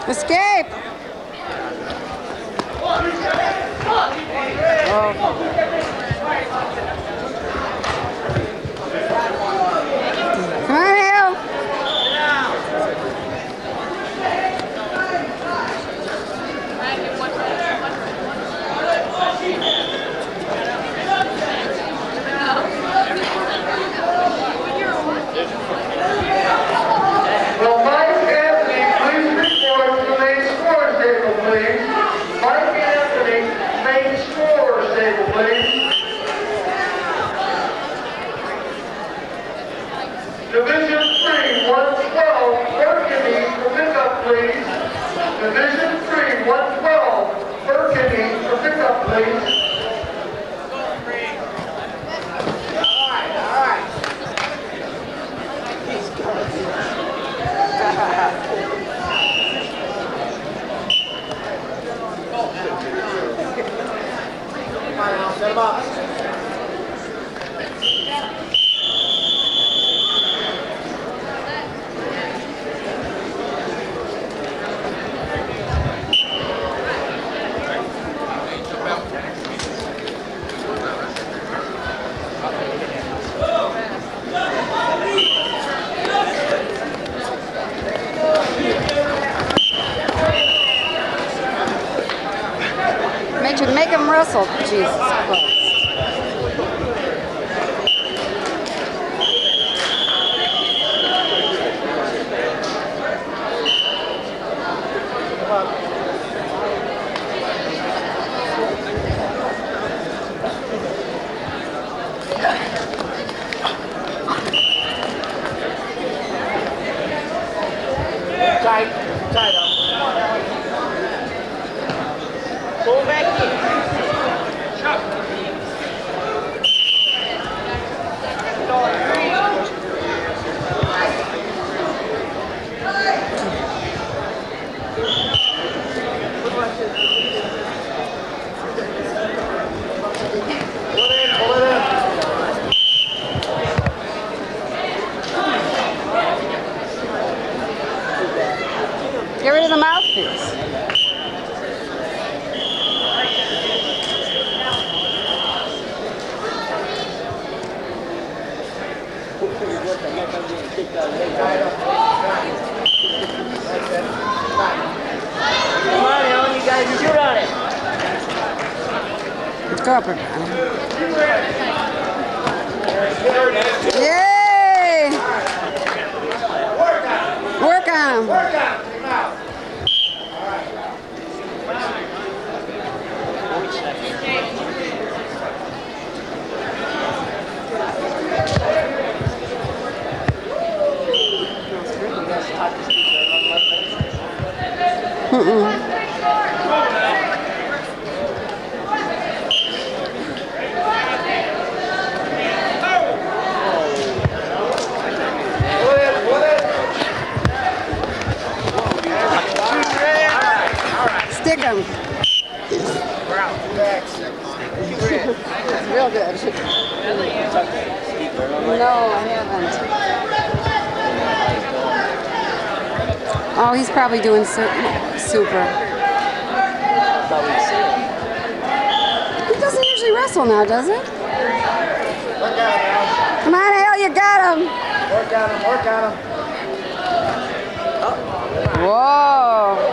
Escape! Come on, Hale! Division 3, 112, Burgundy for pickup, please. Division 3, 112, Burgundy for pickup, please. Set him up. Make him wrestle, Jesus Christ. Tight up. Pull back in. Get rid of the mouthpiece. Come on, Ellen, you guys shoot on it. Go up, yay! Work on him. Work on him. Out. Stick him. We're out. It's real good. No, I haven't. Oh, he's probably doing super. He doesn't usually wrestle now, does he? Come on, Hale, you got him. Work on him. Whoa.